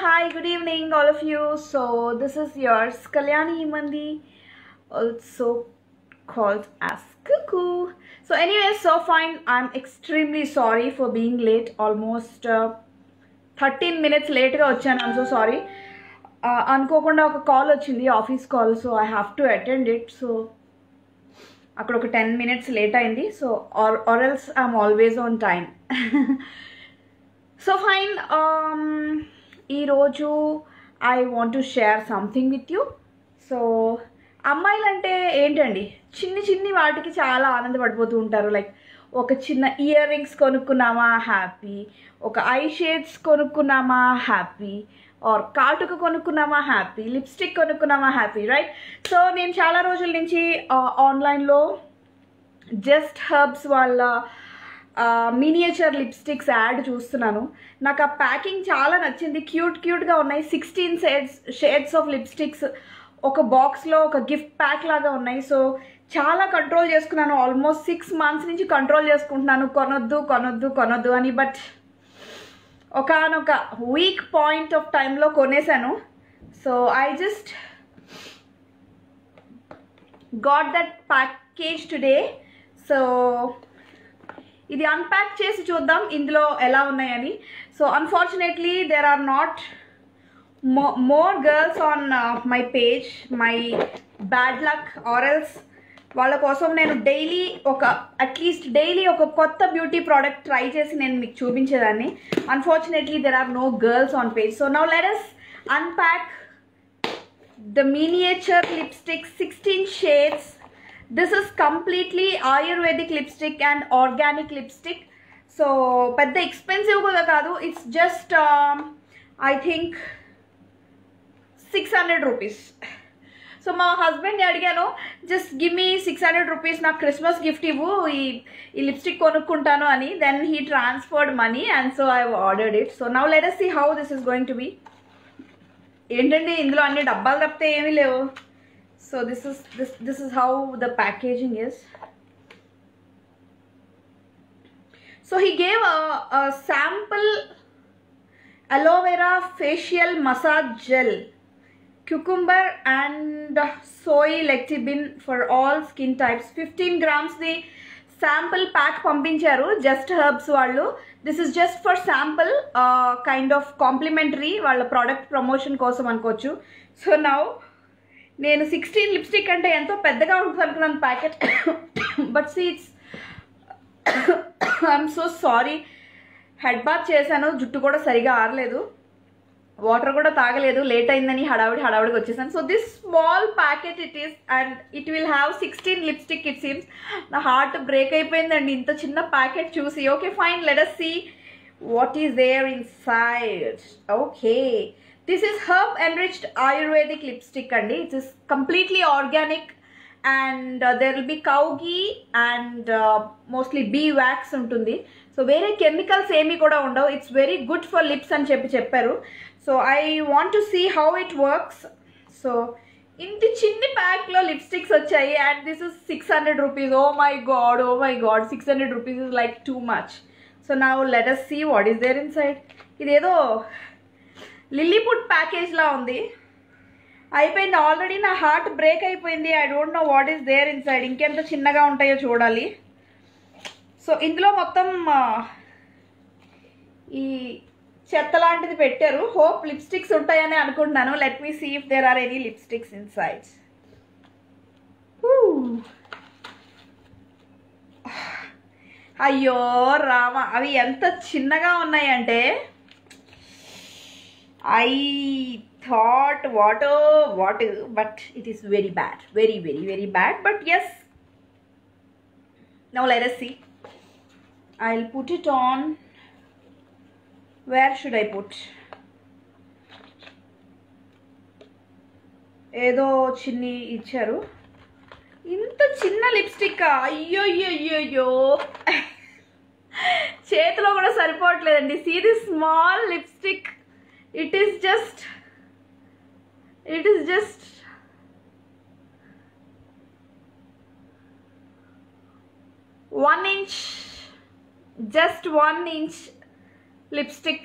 Hi, good evening, all of you. So, this is yours, Kalyani Himandi, also called as Cuckoo. So, anyway, so fine. I'm extremely sorry for being late, almost 13 minutes late. I'm so sorry. అనుకోకుండా ఒక call వచ్చింది office call so I have to attend it so అక్కడ ఒక 10 minutes late అయింది so or else I'm always on time so fine ఈరోజు I want to share something with you so అమ్మాయిలు అంటే ఏంటండి చిన్ని వాటికి చాలా ఆనందపడిపోతూ ఉంటారు లైక్ ఒక చిన్న ఇయర్ రింగ్స్ కొనుక్కున్నామా హ్యాపీ ఒక ఐ షేడ్స్ కొనుక్కున్నామా హ్యాపీ ఆర్ కాటుక కొనుక్కున్నామా హ్యాపీ లిప్స్టిక్ కొనుక్కున్నామా హ్యాపీ రైట్ సో నేను చాలా రోజుల నుంచి ఆన్లైన్లో జస్ట్ హర్బ్స్ వాళ్ళ మినియేచర్ లిప్స్టిక్స్ యాడ్ చూస్తున్నాను నాకు ఆ ప్యాకింగ్ చాలా నచ్చింది క్యూట్గా ఉన్నాయి 16 షేడ్స్ ఆఫ్ లిప్స్టిక్స్ ఒక బాక్స్లో ఒక గిఫ్ట్ ప్యాక్ లాగా ఉన్నాయి సో చాలా కంట్రోల్ చేసుకున్నాను ఆల్మోస్ట్ 6 months నుంచి కంట్రోల్ చేసుకుంటున్నాను కొనొద్దు అని బట్ ఒకనొక వీక్ పాయింట్ ఆఫ్ టైంలో కొనేసాను so I just got that package today so ఇది అన్ప్యాక్ చేసి చూద్దాం ఇందులో ఎలా ఉన్నాయని so unfortunately there are not more girls on my page my bad luck or else వాళ్ళ కోసం నేను డైలీ అట్లీస్ట్ డైలీ ఒక కొత్త బ్యూటీ ప్రోడక్ట్ ట్రై చేసి నేను మీకు చూపించేదాన్ని unfortunately there are no girls on page so now let us unpack the miniature lipstick 16 shades this is completely ayurvedic lipstick and organic lipstick so పెద్ద expensive కూడా కాదు it's just I think 600 rupees so మా హస్బెండ్ని అడిగాను just give me 600 rupees నాకు Christmas gift ఇవ్వు ఈ lipstick కొనుక్కుంటాను అని then he transferred money and so I ordered it so now let us see how this is going to be ఏంటండి ఇందులో అన్ని డబ్బాలు తప్పితే ఏమీ లేవు so this is how the packaging is so he gave a sample aloe vera facial massage gel cucumber and soy lecithin for all skin types 15 grams the sample pack పంపించారు just herbs వాళ్ళు this is just for sample kind of complimentary వాళ్ళ product promotion కోసం అనుకోవచ్చు so now నేను 16 lipstick అంటే ఎంతో పెద్దగా ఉంటుంది అనుకున్నాను packet but seats I'm so sorry head bath చేశాను జుట్టు కూడా సరిగా ఆరలేదు వాటర్ కూడా తాగలేదు లేట్ అయిందని హడావిడికి వచ్చేసాను so this small packet it is and it will have 16 lipstick it seems నా హార్ట్ బ్రేక్ అయిపోయిందండి ఇంత చిన్న ప్యాకెట్ చూసి okay fine let us see what is there inside okay this is herb enriched ayurvedic lipstick and it is completely organic and there will be cow ghee and mostly bee wax ఉంటుంది so వేరే chemicals ఏమీ కూడా ఉండవు it's very good for lips అని చెప్పారు so I want to see how it works so ఇంటి చిన్ని ప్యాక్లో లిప్స్టిక్స్ వచ్చాయి and this is 600 rupees oh my God 600 rupees is like too much so now let us see what is there inside ఇదేదో Lilliput ప్యాకేజ్లా ఉంది అయిపోయింది already నా heart break అయిపోయింది I don't know what is there inside ఇంకెంత చిన్నగా ఉంటాయో చూడాలి సో ఇందులో మొత్తం ఈ చెత్త లాంటిది పెట్టారు హోప్ లిప్స్టిక్స్ ఉంటాయని అనుకుంటున్నాను let me see if there are any lipsticks inside అయ్యో రామ అవి ఎంత చిన్నగా ఉన్నాయంటే I thought what but it is very bad very bad but yes now let us see I'll put it on where should I put ఏదో చిన్ని ఇచ్చారు ఇంత చిన్న లిప్స్టిక్ అయ్యో చేతిలో కూడా సరిపోవట్లేదండి see this small lipstick it is just 1 inch, just 1 inch lipstick.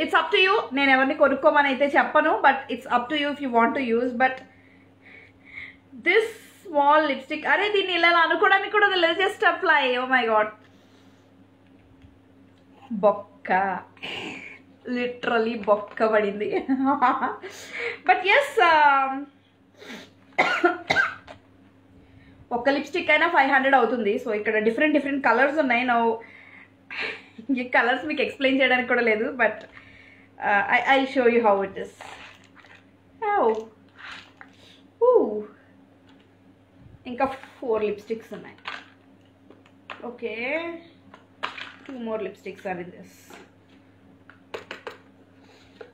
It's up to you. నేను ఎవరిని కొనుక్కోమని అయితే చెప్పను, but it's up to you if you want to use. But this small lipstick, అరే దీన్ని ఇలా అనుకోవడానికి కూడా తెలియదు, just apply. Oh my god, బొక్క, లిటరలీ బొక్క పడింది. బట్ ఎస్, ఒక్క లిప్స్టిక్ అయినా 500 అవుతుంది. సో ఇక్కడ డిఫరెంట్ కలర్స్ ఉన్నాయి. నో ఈ కలర్స్ మీకు ఎక్స్ప్లెయిన్ చేయడానికి కూడా లేదు, but I show you how it is. ఇంకా 4 లిప్స్టిక్స్ ఉన్నాయి. Okay, 2 more lipsticks are in this.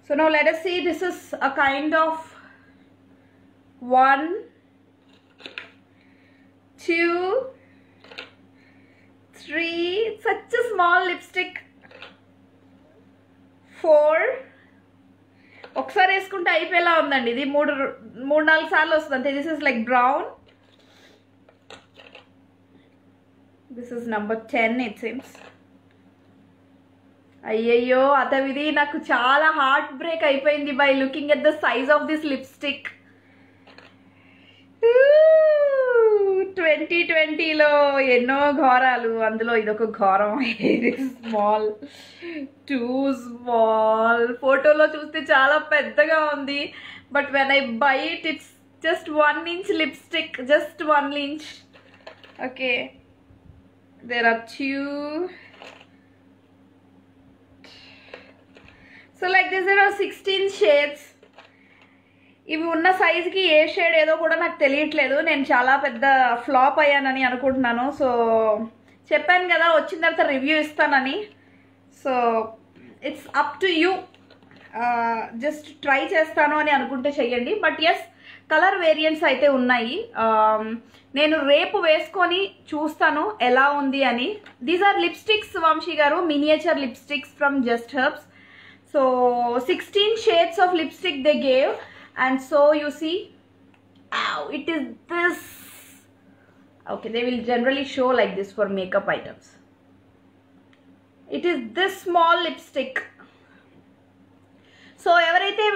So now let us see. This is a kind of 1, 2, 3. It's such a small lipstick. 4. ఒకసారి వేసుకుంటే అయిపోయేలా ఉందండి. ఇది 3-4 సార్లు వస్తుంది అంతే. This is like brown. This is number 10 it seems. అయ్యయ్యో అతవిది, నాకు చాలా హార్ట్ బ్రేక్ అయిపోయింది by looking at the size of this lipstick. 2020లో ఎన్నో ఘోరాలు, అందులో ఇదొక ఘోరం. Small, too small. ఫోటోలో చూస్తే చాలా పెద్దగా ఉంది, but when I buy it it's just 1 inch లిప్స్టిక్, just 1 inch. Okay, there are 2. So like this there are 16 shades. ఇవి ఉన్న సైజుకి ఏ షేడ్ ఏదో కూడా నాకు తెలియట్లేదు. నేను చాలా పెద్ద ఫ్లాప్ అయ్యానని అనుకుంటున్నాను. సో చెప్పాను కదా వచ్చిన తర్వాత రివ్యూ ఇస్తానని. So it's up to you. Just try చేస్తాను అని అనుకుంటే చెయ్యండి. బట్ ఎస్, కలర్ వేరియంట్స్ అయితే ఉన్నాయి. నేను రేపు వేసుకొని చూస్తాను ఎలా ఉంది అని. దీస్ ఆర్ లిప్స్టిక్స్ వంశీ గారు, miniature lipsticks from just herbs. So 16 shades of lipstick they gave, and so you see, ow, it is this. Okay, they will generally show like this for makeup items. It is this small lipstick. So ఎవరైతే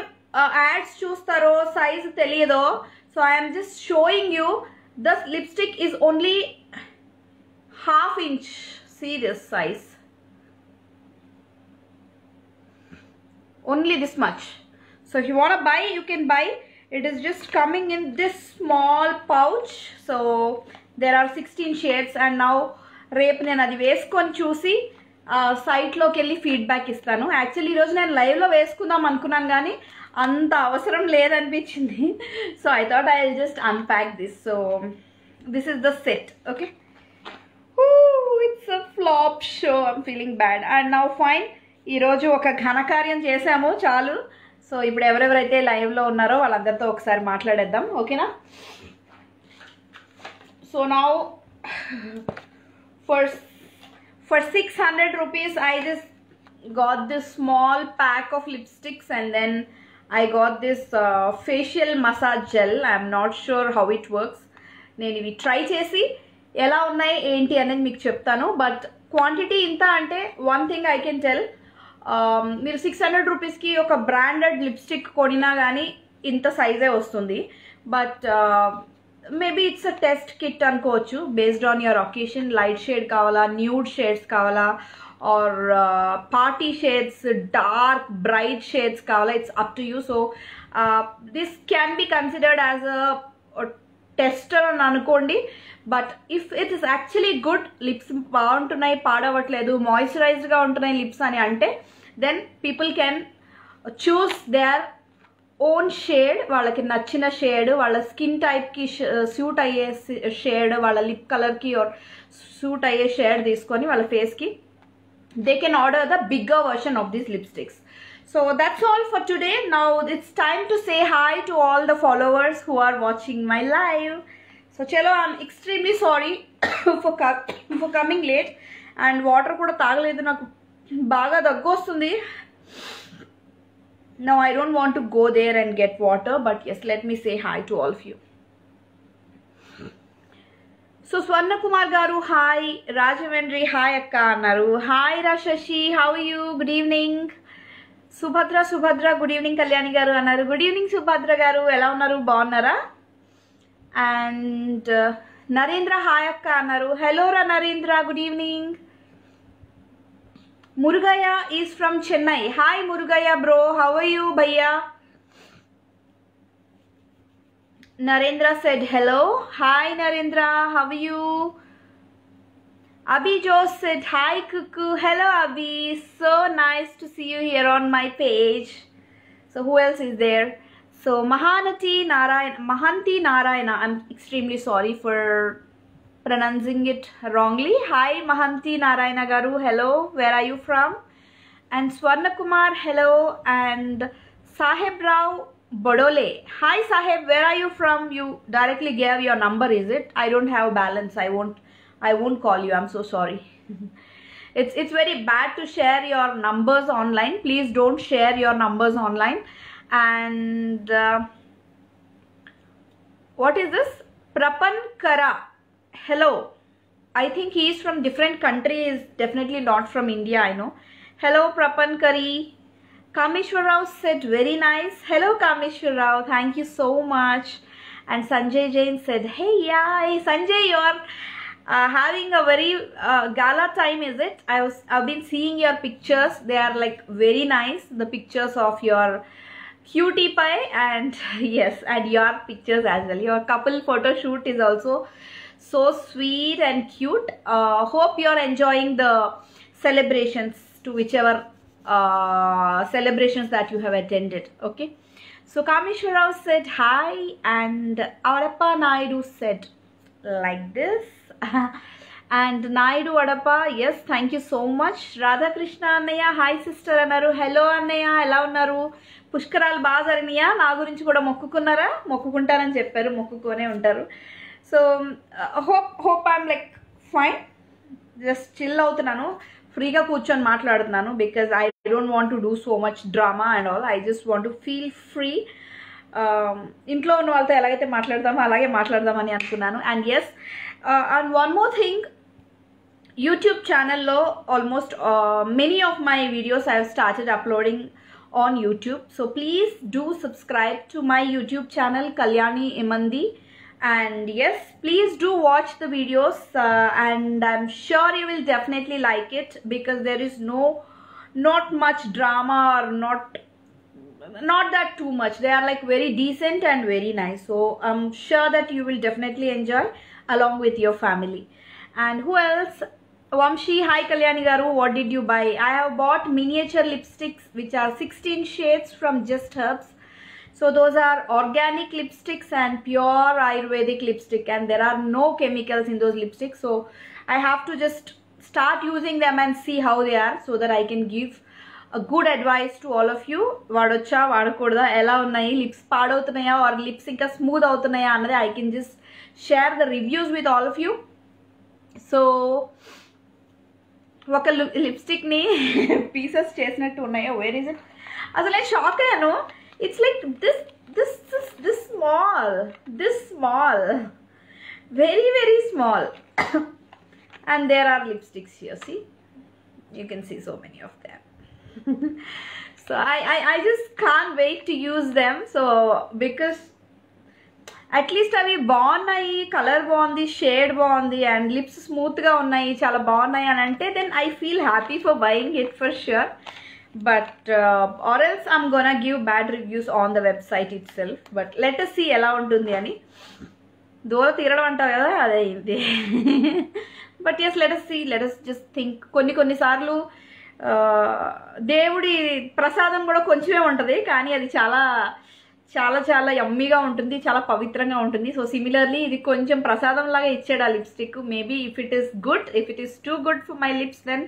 ads చూస్తారో size తెలియదో, so I am just showing you this lipstick is only 1/2 inch. See this size. Only this much. So if you want to buy, you can buy. It is just coming in this small pouch. So there are 16 shades, and now రేపు నేను అది వేసుకొని చూసి సైట్లోకి వెళ్ళి feedback ఇస్తాను. Actually ఈరోజు నేను లైవ్లో వేసుకుందాం అనుకున్నాను, కానీ అంత అవసరం లేదనిపించింది. So I thought I will just unpack this. So this is the set. Okay, it's a flop show. I'm feeling bad. And now fine, ఈరోజు ఒక ఘనకార్యం చేసాము చాలు. సో ఇప్పుడు ఎవరెవరైతే లైవ్లో ఉన్నారో వాళ్ళందరితో ఒకసారి మాట్లాడేద్దాం, ఓకేనా? So now for 600 rupees I just got this small pack of lipsticks, and then I got this facial massage gel. I'm not sure how it works. నేను ఇవి ట్రై చేసి ఎలా ఉన్నాయి ఏంటి అనేది మీకు చెప్తాను. బట్ క్వాంటిటీ ఇంత అంటే one thing I can tell, మీరు 600 రూపీస్కి ఒక బ్రాండెడ్ లిప్స్టిక్ కొనినా కానీ ఇంత సైజే వస్తుంది. But maybe it's a test kit అనుకోవచ్చు. Based on your occasion, light shade కావాలా, న్యూడ్ షేడ్స్ కావాలా, or party shades, dark bright shades కావాలా, it's up to you. So this can be considered as a tester అని అనుకోండి. But if it is actually good, lips బాగుంటున్నాయి, పాడవట్లేదు, మాయిశ్చరైజ్డ్గా ఉంటున్నాయి lips అని అంటే, then people can choose their own shade, వాళ్ళకి నచ్చిన షేడ్, వాళ్ళ స్కిన్ టైప్కి సూట్ అయ్యే షేడ్, వాళ్ళ లిప్ కలర్కి ఆర్ సూట్ అయ్యే షేడ్ తీసుకొని వాళ్ళ ఫేస్కి they can order the bigger version of these lipsticks. So that's all for today. Now it's time to say hi to all the followers who are watching my live. So chalo, I'm extremely sorry for coming late, and water kuda tagaledu, naku baga daggu ostundi. Now I don't want to go there and get water, but yes, let me say hi to all of you. So Swarna Kumar garu, hi. Rajavendri, hi akka annaru. Hi Rashashi, how are you? Good evening. Subhadra good evening Kalyani గారు అన్నారు. Good evening Subhadra గారు, ఎలా ఉన్నారు, బాగున్నారా? And Narendra hi అక్క అన్నారు. Hello రా Narendra, good evening. Murugaya is from Chennai. Hi Murugaya bro, how are you bhaiya? Narendra said hello. Hi Narendra, how are you? Abhi Jose said hi Kuku. Hello Abhi, so nice to see you here on my page. So who else is there? So Mahanti Narayana, I'm extremely sorry for pronouncing it wrongly. Hi Mahanti Narayana garu, hello, where are you from? And Swarna Kumar, hello. And Saheb Rao Bodole, hi Saheb, where are you from? You directly gave your number, is it? I don't have balance, I won't call you, I'm so sorry. It's very bad to share your numbers online. Please don't share your numbers online. And what is this? Prapan Kara, hello. I think he is from different country, is definitely not from India, I know. Hello Prapan Kari. Kameshwar Rao said very nice. Hello Kameshwar Rao, thank you so much. And Sanjay Jain said hey, yeah Sanjay, you are having a very gala time, is it? I've been seeing your pictures, they are like very nice, the pictures of your cutie pie and yes, and your pictures as well. Your couple photo shoot is also so sweet and cute. Hope you're enjoying the celebrations, to whichever celebrations that you have attended. Okay, so Kameshwar Rao said hi, and Adappa Naidu said like this. And Naidu Adappa, yes, thank you so much. Radha Krishna Annaya, hi sister అన్నారు. Hello అన్నయ్య, ఎలా ఉన్నారు? పుష్కరాలు బాగా జరిగినాయా? నా గురించి కూడా మొక్కుకున్నారా? మొక్కుకుంటారని చెప్పారు, మొక్కుకొనే ఉంటారు. So hope I'm like fine, just chill అవుతున్నాను, ఫ్రీగా కూర్చొని మాట్లాడుతున్నాను, because I don't want to do so much drama and all. I just want to feel free. ఇంట్లో ఉన్న వాళ్ళతో ఎలాగైతే మాట్లాడతామో అలాగే మాట్లాడదామని అనుకున్నాను. And yes, and one more thing, YouTube ఛానల్లో almost many of my videos I have started uploading on YouTube. So please do subscribe to my YouTube channel Kalyani Imandi. And yes, please do watch the videos, and I'm sure you will definitely like it, because there is not much drama, or not that too much. They are like very decent and very nice, so I'm sure that you will definitely enjoy along with your family. And who else? Vamshi, hi Kalyani garu, what did you buy? I have bought miniature lipsticks which are 16 shades from Just Herbs. So those are organic lipsticks and pure Ayurvedic lipstick, and there are no chemicals in those lipsticks. So I have to just start using them and see how they are, so that I can give a good advice to all of you. Vadocha vadakoda, ela unnayi, lips paadoutunnaya or lips inka smooth avutunnaya annadi I can just share the reviews with all of you. So ఒక lipstick ని pieces చేసినట్టు ఉన్నాయో, where is it? అసలు నేను shock అయ్యాను. It's like this small, very very small. And there are lipsticks here, see, you can see so many of them. So I just can't wait to use them. So because at least అవి బాగున్నాయి, colour బాగుంది, shade బాగుంది, and lips స్మూత్గా ఉన్నాయి, చాలా బాగున్నాయి అని అంటే, then I feel happy for buying it for sure. But or else I'm gonna give bad reviews on the website itself. But let us see ఎలా ఉంటుంది అని. దూర తీరడం అంటారు కదా, అదే ఇది. But yes, let us see, let us just think. కొన్నిసార్లు దేవుడి ప్రసాదం కూడా కొంచెమే ఉంటుంది, కానీ అది చాలా చాలా చాలా యమ్మీగా ఉంటుంది, చాలా పవిత్రంగా ఉంటుంది. సో సిమిలర్లీ ఇది కొంచెం ప్రసాదం లాగా ఇచ్చాడు ఆ lipstick. Maybe if it is good, if it is too good for my lips, then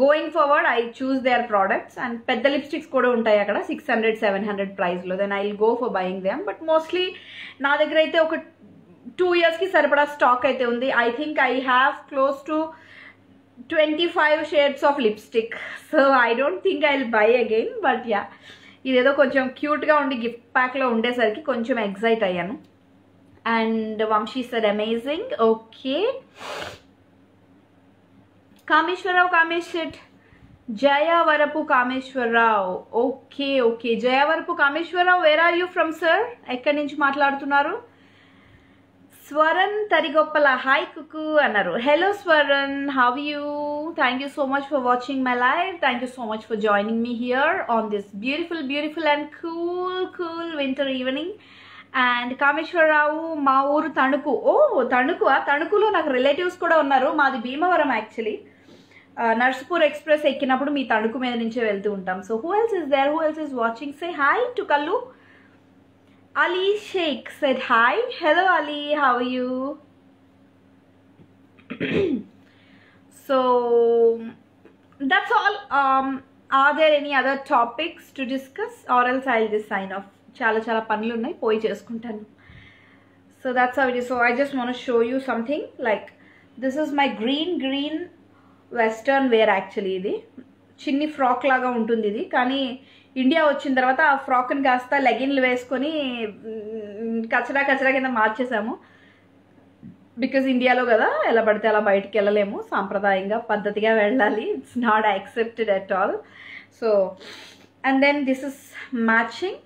going forward I choose their products. And పెద్ద లిప్స్టిక్స్ కూడా ఉంటాయి అక్కడ 600-700 ప్రైస్లో, then I will go for buying them. But mostly నా దగ్గర అయితే ఒక 2 yearsకి సరిపడా స్టాక్ అయితే ఉంది. I think I have close to 25 shades of lipstick. So I don't think I'll buy again. But yeah, ఇదేదో కొంచెం క్యూట్గా ఉండి గిఫ్ట్ ప్యాక్లో ఉండేసరికి కొంచెం ఎగ్జైట్ అయ్యాను. And Vamshi said amazing. Okay. Kameshwarao Kamesh said Jayavarapu Kameswararao. Okay okay, Jayavarapu Kameswararao, where are you from sir? ఎక్కడి నుంచి మాట్లాడుతున్నారు? స్వరన్ తరిగొప్పల, హాయ్ కుకు అన్నారు. Hello Swaran, how you? Thank you so much for watching my live. Thank you so much for joining me here on this beautiful and cool winter evening. And Kameswararao, మా ఊరు తణుకు. ఓ తణుకు, తణుకులో నాకు relatives కూడా ఉన్నారు. మాది భీమవరం యాక్చువల్లీ. నర్సపూర్ ఎక్స్ప్రెస్ ఎక్కినప్పుడు మీ తణుకు మీద నుంచే వెళ్తూ ఉంటాం. So who else is there, who else is watching? Say hi to Kallu. Ali Sheikh said hi. Hello Ali, how are you? So that's all. Are there any other topics to discuss or else I'll just sign off? Chala panlu unnai, poi chesukuntanu. So that's how it is. So I just want to show you something. Like this is my green western wear actually. Idi chinni frock laga untundi idi, kani India వచ్చిన తర్వాత ఆ ఫ్రాక్ని కాస్త లెగిన్లు వేసుకొని కచరా కింద మార్చేసాము. Because ఇండియాలో కదా ఎలా పడితే అలా బయటికి వెళ్ళలేము, సాంప్రదాయంగా పద్ధతిగా వెళ్ళాలి. It's not accepted at all. So and then this is matching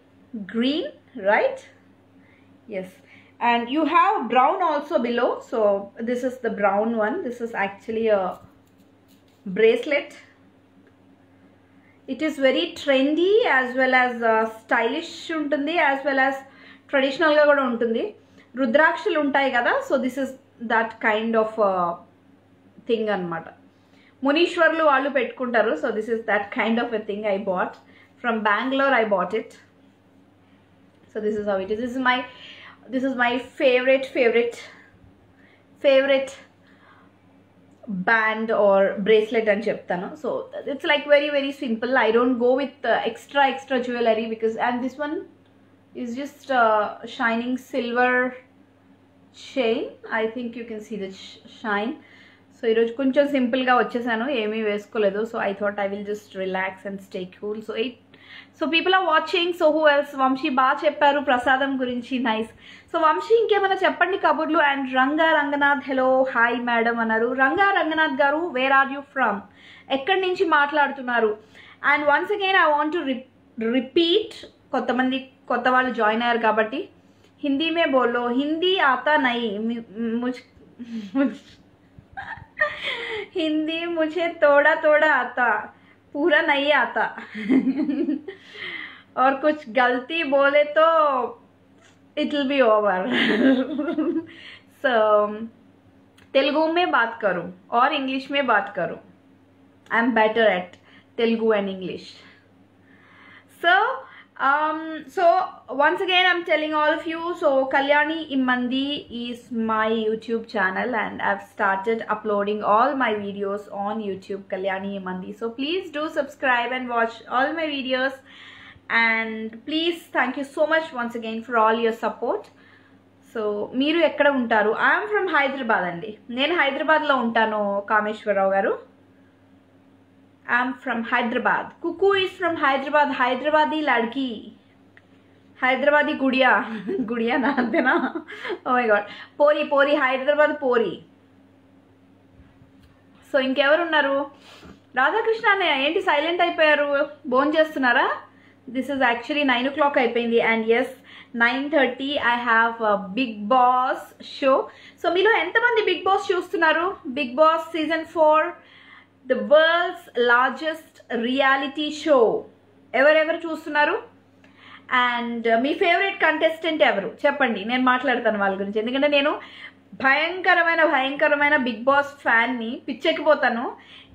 green, right? Yes. And you have brown also below. So this is the brown one. This is actually a bracelet. It is very trendy as well as stylish untundi, as well as traditional ga kuda untundi. Rudrakshulu untayi kada, so this is that kind of thing anamata. Munishwarlu vallu pettukuntaru, so this is that kind of a thing I bought from Bangalore. I bought it. So this is how it is. This is my favorite band or bracelet and cheptanu. So it's like very simple. I don't go with extra jewelry because, and this one is just shining silver chain. I think you can see the shine. So ee roju koncham simple ga vachesanu, emi veskoledu. So I thought I will just relax and stay cool. So people are watching. So who else? Vamshi ba chepparu prasadam gurinchi. Nice. So Vamshi, ఇంకేమైనా చెప్పండి కబుర్లు. And Ranga Ranganath, hello hi madam అన్నారు. రంగా రంగనాథ్ గారు, wear are you from? ఎక్కడి నుంచి మాట్లాడుతున్నారు? And once again I want to repeat, కొత్త వాళ్ళు జాయిన్ అయ్యారు కాబట్టి, హిందీ మే బోలో. హిందీ ఆతా నై హిందీ ముझे थोड़ा आता, पूरा नहीं आता. और कुछ गलती बोले तो it will be over. So Telugu में बात करूं और इंग्लिश में बात करूं. I am better at Telugu and English. So once again I'm telling all of you, so Kalyani Imandi is my YouTube channel and I've started uploading all my videos on YouTube, Kalyani Imandi. So please do subscribe and watch all my videos. And please, thank you so much once again for all your support. So మీరు ఎక్కడ ఉంటారు? I am from Hyderabad అండి. నేను హైదరాబాద్లో ఉంటాను కామేశ్వరరావు గారు. I am from Hyderabad. Kuku is from Hyderabad. Hyderabadi ladki. Hyderabadi gudiya na antena. Oh my god. Pori Hyderabad pori. So ఇంకెవరు ఉన్నారు? రాధాకృష్ణ అన్నయ్య, ఏంటి సైలెంట్ అయిపోయారు? భోజనం చేస్తున్నారా? This is actually 9 o'clock అయిపోయింది. And yes, 9:30 I have a Big Boss show. So మీలో ఎంతమంది బిగ్ బాస్ చూస్తున్నారు? Bigg Boss season 4, the world's largest reality show. ఎవరెవరు చూస్తున్నారు? అండ్ మీ ఫేవరెట్ కంటెస్టెంట్ ఎవరు చెప్పండి, నేను మాట్లాడతాను వాళ్ళ గురించి. ఎందుకంటే నేను భయంకరమైన బిగ్ బాస్ ఫ్యాన్ని, పిచ్చెక్కిపోతాను.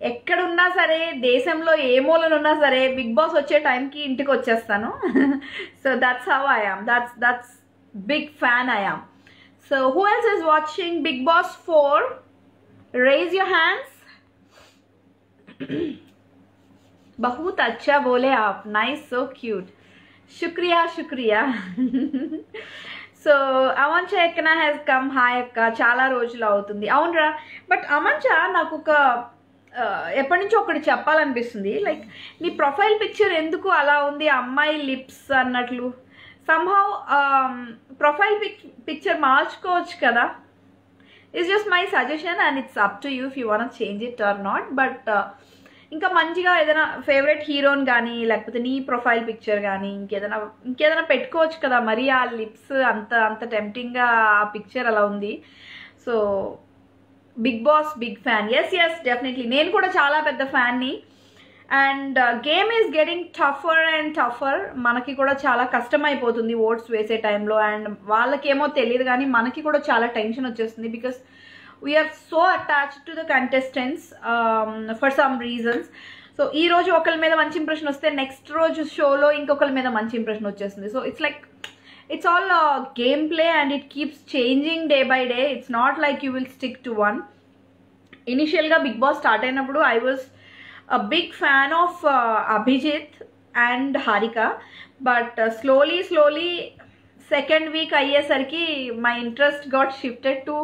ఎక్కడున్నా సరే, దేశంలో ఏ మూలనున్నా సరే, బిగ్ బాస్ వచ్చే టైంకి ఇంటికి వచ్చేస్తాను. So that's how I am. That's big fan I am. So who else is watching Bigg Boss 4? Raise your hands. बहुत अच्छा बोले आप. Nice, so cute. शुक्रिया. సో అమంచ ఎక్కన హ్యాస్ కమ్. హాయ్ అక్క, చాలా రోజులు అవుతుంది. అవునరా, బట్ అమంచ నాకు ఒక ఎప్పటి నుంచో ఒకటి చెప్పాలనిపిస్తుంది. లైక్ నీ ప్రొఫైల్ పిక్చర్ ఎందుకు అలా ఉంది, అమ్మాయి లిప్స్ అన్నట్లు? సంహౌ ప్రొఫైల్ పిక్చర్ మార్చుకోవచ్చు కదా. It's just my suggestion and it's up to you if you want change it or not. But ఇంకా మంచిగా ఏదైనా ఫేవరెట్ హీరోని కానీ లేకపోతే నీ ప్రొఫైల్ పిక్చర్ కానీ ఇంకేదైనా పెట్టుకోవచ్చు కదా. మరి ఆ లిప్స్ అంత టెంప్టింగ్గా ఆ పిక్చర్ అలా ఉంది. So Bigg Boss big fan. Yes definitely నేను కూడా చాలా పెద్ద ఫ్యాన్ని. And game is getting tougher and tougher. మనకి కూడా చాలా కష్టమైపోతుంది ఓట్స్ వేసే టైంలో. అండ్ వాళ్ళకేమో తెలియదు కానీ మనకి కూడా చాలా టెన్షన్ వచ్చేస్తుంది. Because we are so attached to the contestants for some reasons. So ఈ రోజు ఒకరి మీద మంచి ఇంప్రెషన్ వస్తే నెక్స్ట్ రోజు షోలో ఇంకొకరి మీద మంచి ఇంప్రెషన్ వచ్చేస్తుంది. So it's all gameplay and it keeps changing day by day. It's not like you will stick to one. Initial ga Big Boss start అయినప్పుడు I was a big fan of Abhijit and Harika, but slowly second week అయ్యేసరికి my interest got shifted to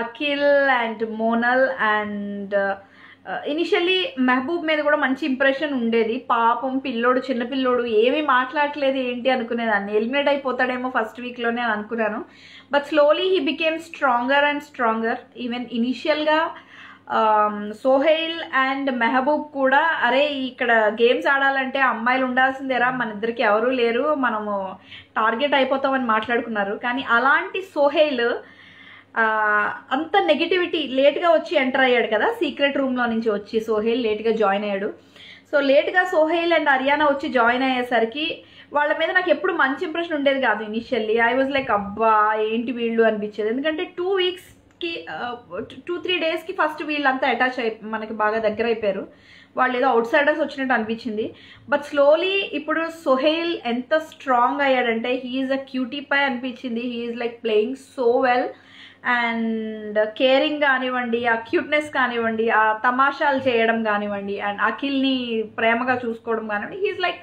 Akhil and Monal and initially Mehboob మీద కూడా మంచి impression ఉండేది. పాపం పిల్లోడు చిన్న పిల్లోడు ఏమీ మాట్లాడలేదు ఏంటి అనుకునేదాన్ని. ఎలిమినేట్ అయిపోతాడేమో ఫస్ట్ వీక్లోనే అని అనుకున్నాను. But slowly he became stronger and stronger. Even ఇనిషియల్గా సోహైల్ అండ్ మెహబూబ్ కూడా అరే ఇక్కడ గేమ్స్ ఆడాలంటే అమ్మాయిలు ఉండాల్సిందేరా, మన ఇద్దరికి ఎవరూ లేరు, మనము టార్గెట్ అయిపోతామని మాట్లాడుకున్నారు. కానీ అలాంటి సోహైల్ అంత నెగిటివిటీ లేట్గా వచ్చి ఎంటర్ అయ్యాడు కదా, సీక్రెట్ రూమ్లో నుంచి వచ్చి సోహైల్ లేట్గా జాయిన్ అయ్యాడు. సో లేట్గా సోహైల్ అండ్ అరియానా వచ్చి జాయిన్ అయ్యేసరికి వాళ్ళ మీద నాకు ఎప్పుడు మంచి ఇంప్రెషన్ ఉండేది కాదు. ఇనిషియల్లీ ఐ వాజ్ లైక్ అబ్బా ఏంటి వీళ్ళు అనిపించేది. ఎందుకంటే 2 వీక్స్కి 2-3 డేస్కి ఫస్ట్ వీళ్ళంతా అటాచ్ మనకి బాగా దగ్గర అయిపోయారు. వాళ్ళు ఏదో అవుట్ సైడర్స్ వచ్చినట్టు అనిపించింది. బట్ స్లోలీ ఇప్పుడు సోహైల్ ఎంత స్ట్రాంగ్ అయ్యాడంటే హీఈస్ అ క్యూటీ పై అనిపించింది. He is like playing so well. And caring కానివ్వండి, ఆ క్యూట్నెస్ కానివ్వండి, ఆ తమాషాలు చేయడం కానివ్వండి, అండ్ అఖిల్ని ప్రేమగా చూసుకోవడం కానివ్వండి, he is like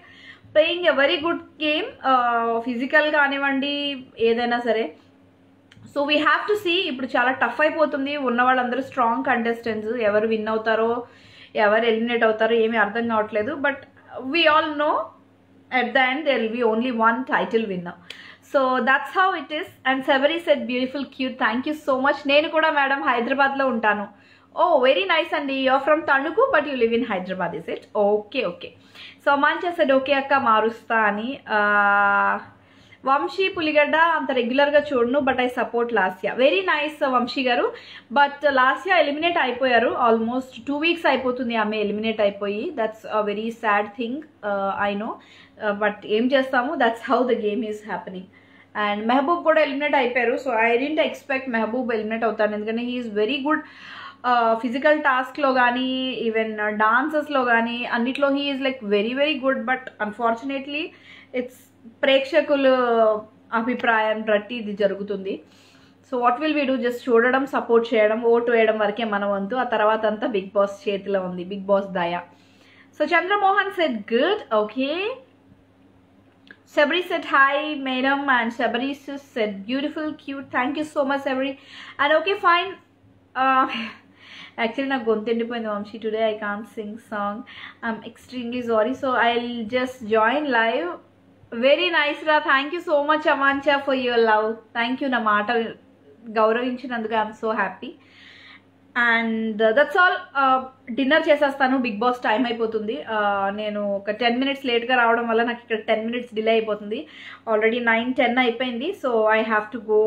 playing a very good game. Physical కానివ్వండి ఏదైనా సరే. So we have to see. ఇప్పుడు చాలా టఫ్ అయిపోతుంది. ఉన్న వాళ్ళందరూ స్ట్రాంగ్ కంటెస్టెంట్స్. ఎవరు విన్ అవుతారో ఎవరు ఎలిమినేట్ అవుతారో ఏమీ అర్థం కావట్లేదు. But we all know at the end there will be only one title winner. So that's how it is. And Sabari said beautiful, cute, thank you so much. Nenu kuda madam Hyderabad lo untanu. Oh very nice andi, you're from Tanuku but you live in Hyderabad, is it? Okay. So Mancha said okay akka marusta ani. Vamsi Puligadda అంత రెగ్యులర్గా చూడను but I support Lasya. Very nice Vamsi garu. But Lasya eliminate అయిపోయారు. Almost 2 weeks అయిపోతుంది ఆమె eliminate అయిపోయి. That's a very sad thing I know. But ఏం చేస్తాము, that's how the game is happening. And Mehboob కూడా ఎలిమినేట్ అయిపోయారు. So I don't expect Mehboob eliminate అవుతాను. ఎందుకంటే he is very good physical టాస్క్లో కానీ ఈవెన్ డాన్సెస్లో కానీ అన్నిట్లో he is like very good. But unfortunately it's ప్రేక్షకుల అభిప్రాయం బట్టి ఇది జరుగుతుంది. So what will we do, just చూడడం, సపోర్ట్ చేయడం, ఓటు వేయడం వరకే మన వంతు. ఆ తర్వాత అంతా బిగ్ బాస్ చేతిలో ఉంది, బిగ్ బాస్ దయ. So Chandramohan said good. Okay. Sabri said hi madam and Sabri said beautiful, cute, thank you so much Sabri. And okay fine. Actually na gontu endipoyindi Vamshi, today I can't sing song. I'm extremely sorry. So I'll just join live. Very nice ra, thank you so much Amancha for your love. Thank you na maata గౌరవించినందుకు I'm so happy. And that's all. Dinner చేసేస్తాను, Bigg Boss time అయిపోతుంది. నేను ఒక 10 minutes లేట్గా రావడం వల్ల నాకు ఇక్కడ 10 minutes డిలే అయిపోతుంది. ఆల్రెడీ 9-10 అయిపోయింది. So I have to go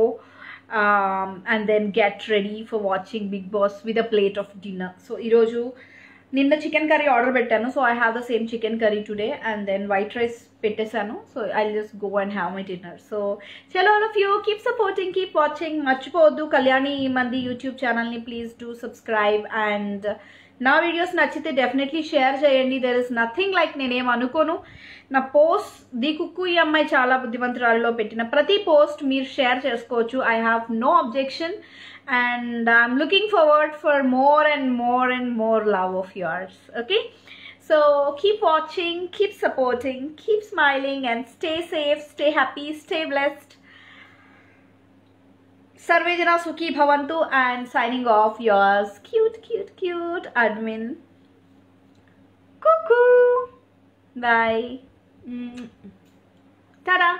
and then get ready for watching Bigg Boss with a plate of dinner. So ఈరోజు నిన్న చికెన్ కర్రీ ఆర్డర్ పెట్టాను. So I have the same chicken curry today. And then white rice పెట్టేశాను. So I just go and have my dinner. So చలో all of you keep supporting, keep watching. మర్చిపోవద్దు కళ్యాణి మంది YouTube ఛానల్ని please do subscribe. And నా videos నచ్చితే definitely share చేయండి. There is nothing like, నేనేం అనుకోను. నా పోస్ట్ ది కుక్కు ఈ అమ్మాయి చాలా బుద్ధిమంతురాల్లో పెట్టిన ప్రతి పోస్ట్ మీరు షేర్ చేసుకోవచ్చు. I have no objection. And I'm looking forward for more and more love of yours. Okay, so keep watching, keep supporting, keep smiling, and stay safe, stay happy, stay blessed. Sarve jana sukhi bhavantu. And signing off, yours cute admin Cuckoo. Bye. Tada.